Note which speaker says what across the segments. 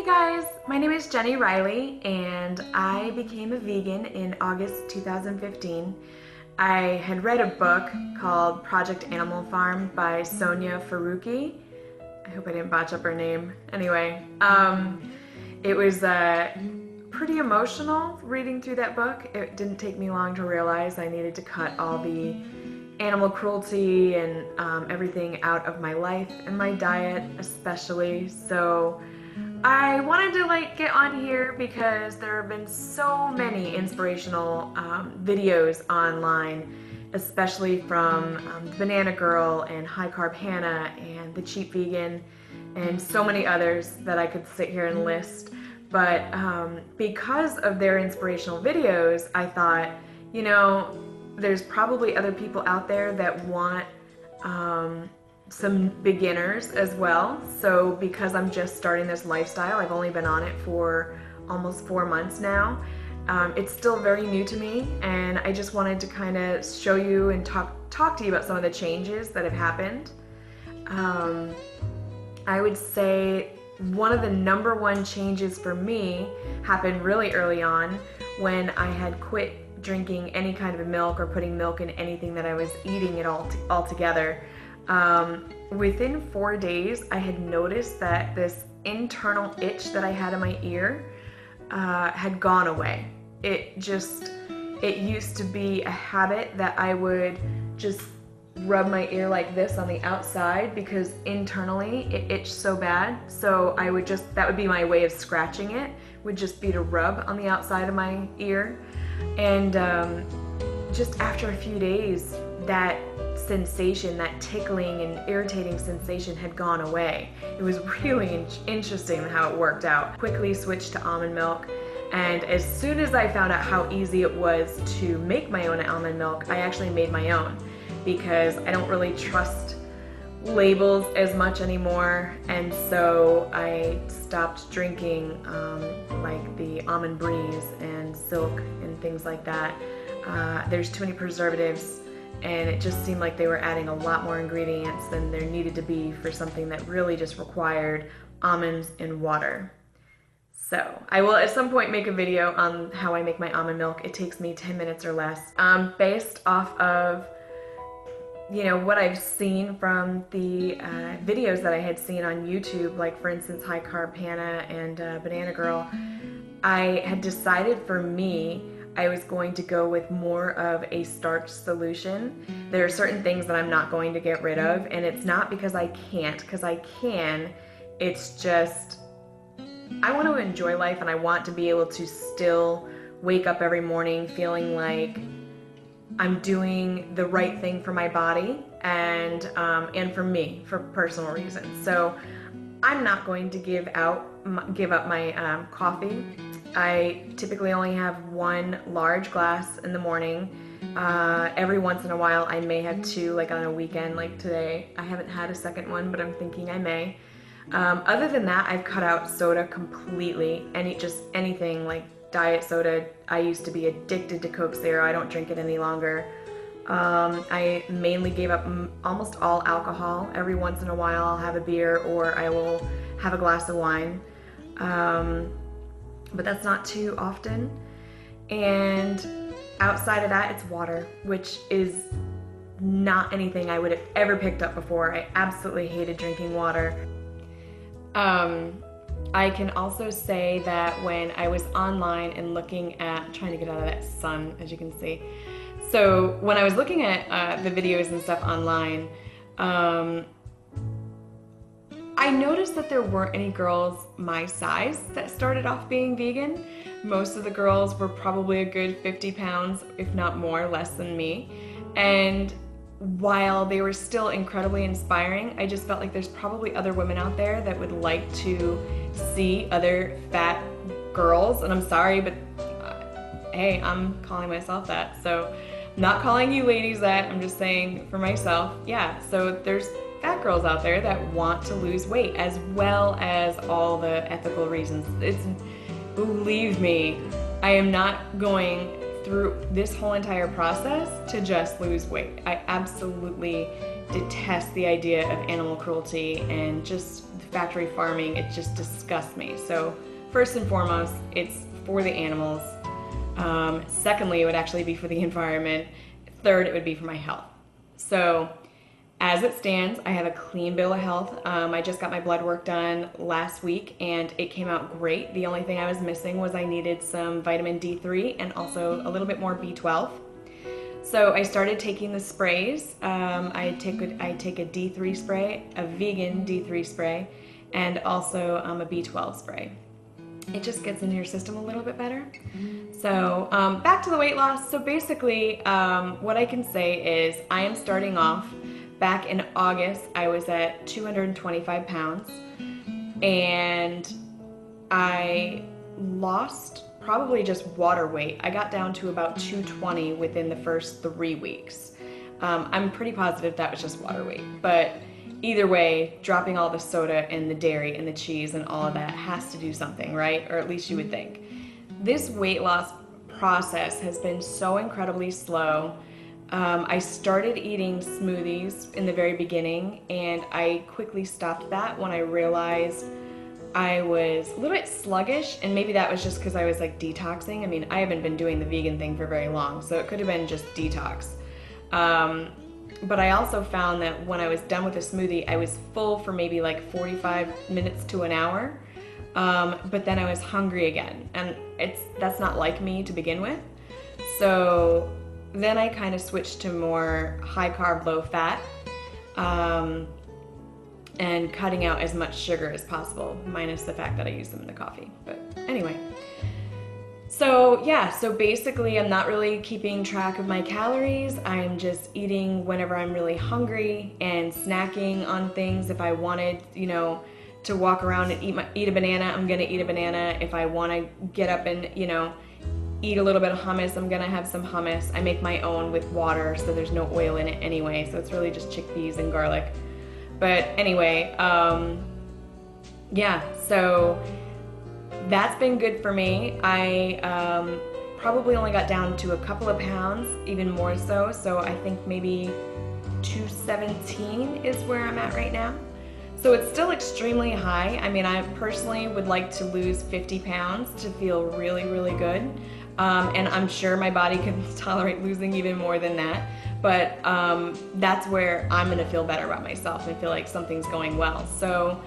Speaker 1: Hey guys, my name is Jenny Riley and I became a vegan in August 2015. I had read a book called Project Animal Farm by Sonia Faruqi. I hope I didn't botch up her name. Anyway, it was pretty emotional reading through that book. It didn't take me long to realize I needed to cut all the animal cruelty and everything out of my life and my diet especially. So I wanted to get on here because there have been so many inspirational videos online, especially from Banana Girl and High Carb Hannah and The Cheap Vegan and so many others that I could sit here and list. But because of their inspirational videos, I thought, you know, there's probably other people out there that want some beginners as well. So because I'm just starting this lifestyle, I've only been on it for almost 4 months now. It's still very new to me, and I just wanted to kind of show you and talk to you about some of the changes that have happened. I would say one of the #1 changes for me happened really early on when I had quit drinking any kind of milk or putting milk in anything that I was eating it all together. Within 4 days, I had noticed that this internal itch that I had in my ear had gone away. It used to be a habit that I would just rub my ear like this on the outside because internally it itched so bad. So that would be my way of scratching it, would just be to rub on the outside of my ear. And just after a few days, that sensation, that tickling and irritating sensation had gone away. It was really interesting how it worked out. Quickly switched to almond milk, and as soon as I found out how easy it was to make my own almond milk, I actually made my own because I don't really trust labels as much anymore, and so I stopped drinking like the almond breeze and silk and things like that. There's too many preservatives, and it just seemed like they were adding a lot more ingredients than there needed to be for something that really just required almonds and water. So I will at some point make a video on how I make my almond milk. It takes me 10 minutes or less. Based off of what I've seen from the videos that I had seen on YouTube, like for instance High Carb Hannah and Banana Girl, I had decided for me I was going to go with more of a starch solution. There are certain things that I'm not going to get rid of, and it's not because I can't, because I can. It's just I want to enjoy life, and I want to be able to still wake up every morning feeling like I'm doing the right thing for my body and for me, for personal reasons. So I'm not going to give up my coffee. I typically only have 1 large glass in the morning. Every once in a while I may have 2, like on a weekend like today. I haven't had a second one, but I'm thinking I may. Other than that, I've cut out soda completely, anything like diet soda. I used to be addicted to Coke Zero. I don't drink it any longer. I mainly gave up almost all alcohol. Every once in a while I'll have a beer or I will have a glass of wine. But that's not too often. And outside of that, it's water, which is not anything I would have ever picked up before. I absolutely hated drinking water. I can also say that when I was online and looking at, trying to get out of that sun, as you can see. So when I was looking at the videos and stuff online, I noticed that there weren't any girls my size that started off being vegan. Most of the girls were probably a good 50 pounds, if not more, less than me. And while they were still incredibly inspiring, I just felt like there's probably other women out there that would like to see other fat girls. And I'm sorry, but hey, I'm calling myself that. So I'm not calling you ladies that, I'm just saying for myself, yeah. So there's fat girls out there that want to lose weight, as well as all the ethical reasons. Believe me, I am not going through this whole entire process to just lose weight. I absolutely detest the idea of animal cruelty and just factory farming. It just disgusts me. So first and foremost, it's for the animals. Secondly, it would actually be for the environment. Third, it would be for my health. So as it stands, I have a clean bill of health. I just got my blood work done last week and it came out great. The only thing I was missing was I needed some vitamin D3 and also a little bit more B12. So I started taking the sprays. I take a D3 spray, a vegan D3 spray, and also a B12 spray. It just gets into your system a little bit better. So back to the weight loss. So basically what I can say is I am starting off. Back in August, I was at 225 pounds and I lost probably just water weight. I got down to about 220 within the first 3 weeks. I'm pretty positive that was just water weight, but either way, dropping all the soda and the dairy and the cheese and all of that has to do something, right? Or at least you would think. This weight loss process has been so incredibly slow. I started eating smoothies in the very beginning and I quickly stopped that when I realized I was a little bit sluggish, and maybe that was just because I was like detoxing. I mean, I haven't been doing the vegan thing for very long, so it could have been just detox. But I also found that when I was done with the smoothie, I was full for maybe like 45 minutes to an hour, but then I was hungry again, and that's not like me to begin with. So then I kind of switched to more high carb, low fat, and cutting out as much sugar as possible, minus the fact that I use them in the coffee. But anyway, so yeah, so basically I'm not really keeping track of my calories. I'm just eating whenever I'm really hungry and snacking on things. If I wanted, you know, to walk around and eat a banana, I'm gonna eat a banana. If I wanna get up and, you know, eat a little bit of hummus, I'm gonna have some hummus. I make my own with water, so there's no oil in it anyway, so it's really just chickpeas and garlic. But anyway, yeah, so that's been good for me. I probably only got down to a couple of pounds, even more so. So I think maybe 217 is where I'm at right now. So it's still extremely high. I mean, I personally would like to lose 50 pounds to feel really, really good. And I'm sure my body can tolerate losing even more than that. But that's where I'm gonna feel better about myself and feel like something's going well. So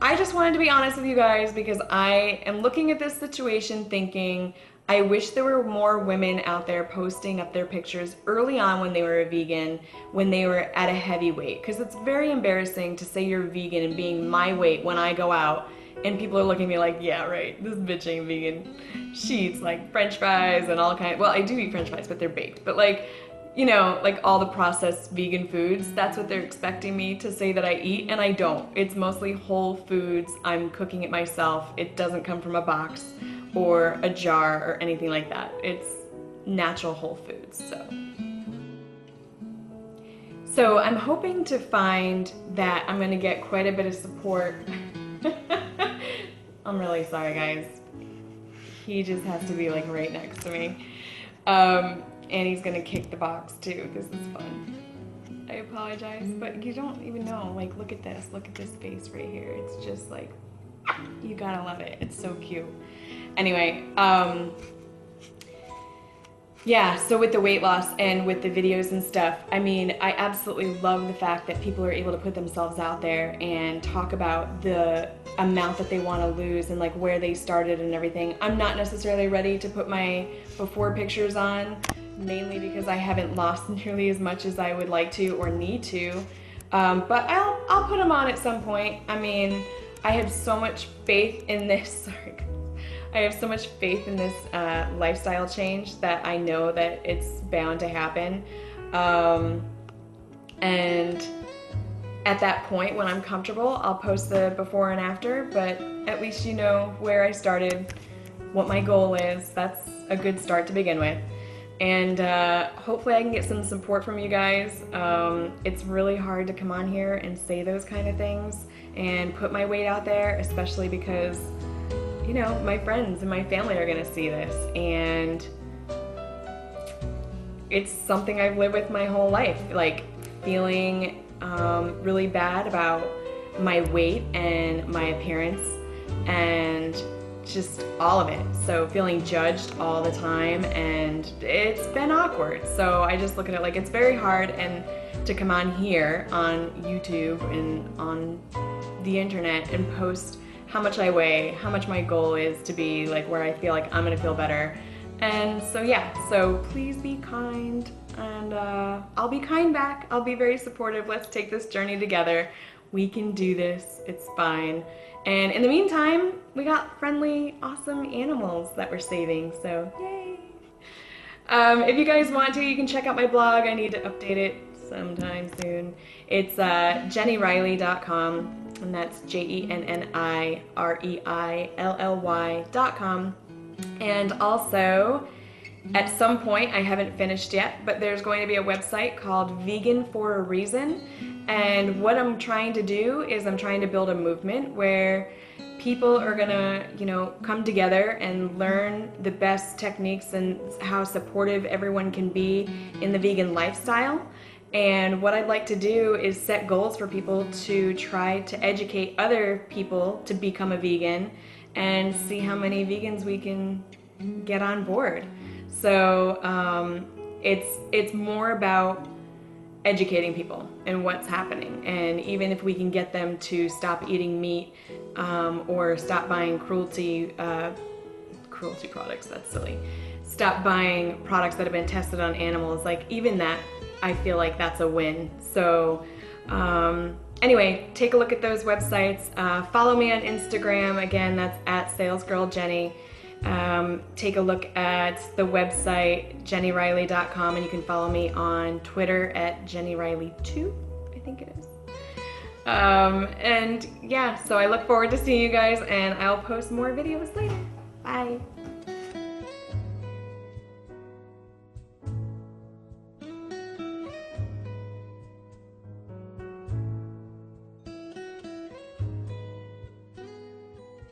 Speaker 1: I just wanted to be honest with you guys because I am looking at this situation thinking, I wish there were more women out there posting up their pictures early on when they were a vegan, when they were at a heavy weight. Because it's very embarrassing to say you're vegan and being my weight when I go out and people are looking at me like, yeah, right, this bitch ain't vegan. She eats like French fries and all kinds. Well, I do eat French fries, but they're baked. But like, you know, like all the processed vegan foods, that's what they're expecting me to say that I eat, and I don't. It's mostly whole foods. I'm cooking it myself. It doesn't come from a box or a jar or anything like that. It's natural whole foods, So I'm hoping to find that I'm gonna get quite a bit of support. I'm really sorry, guys. He just has to be like right next to me. And he's gonna kick the box too. This is fun. I apologize, but you don't even know. Like, look at this face right here. It's just like, you gotta love it. It's so cute. Anyway, yeah, so with the weight loss and with the videos and stuff, I mean, I absolutely love the fact that people are able to put themselves out there and talk about the amount that they want to lose and like where they started and everything. I'm not necessarily ready to put my before pictures on, mainly because I haven't lost nearly as much as I would like to or need to, but I'll put them on at some point. I mean, I have so much faith in this, I have so much faith in this lifestyle change that I know that it's bound to happen. And at that point, when I'm comfortable, I'll post the before and after, but at least you know where I started, what my goal is. That's a good start to begin with. And hopefully I can get some support from you guys. It's really hard to come on here and say those kind of things and put my weight out there, especially because, you know, my friends and my family are gonna see this, and it's something I've lived with my whole life, like feeling really bad about my weight and my appearance and just all of it. So feeling judged all the time, and it's been awkward. So I just look at it like it's very hard and to come on here on YouTube and on the internet and post how much I weigh, how much my goal is to be, like where I feel like I'm gonna feel better. And so yeah, so please be kind, and I'll be kind back. I'll be very supportive. Let's take this journey together. We can do this, it's fine. And in the meantime, we got friendly, awesome animals that we're saving, so yay. If you guys want to, you can check out my blog. I need to update it sometime soon. It's jennyriley.com, and that's JENNIREILLY.com. And also, at some point, I haven't finished yet, but there's going to be a website called Vegan for a Reason. And what I'm trying to do is I'm trying to build a movement where people are gonna, come together and learn the best techniques and how supportive everyone can be in the vegan lifestyle. And what I'd like to do is set goals for people to try to educate other people to become a vegan and see how many vegans we can get on board. So it's more about educating people and what's happening, and even if we can get them to stop eating meat or stop buying cruelty products, that's silly, stop buying products that have been tested on animals, like even that, I feel like that's a win. So anyway, take a look at those websites. Follow me on Instagram, again, that's at salesgirljenny. Take a look at the website jennyriley.com, and you can follow me on Twitter at jennyriley2, I think it is. And yeah, so I look forward to seeing you guys, and I'll post more videos later. Bye.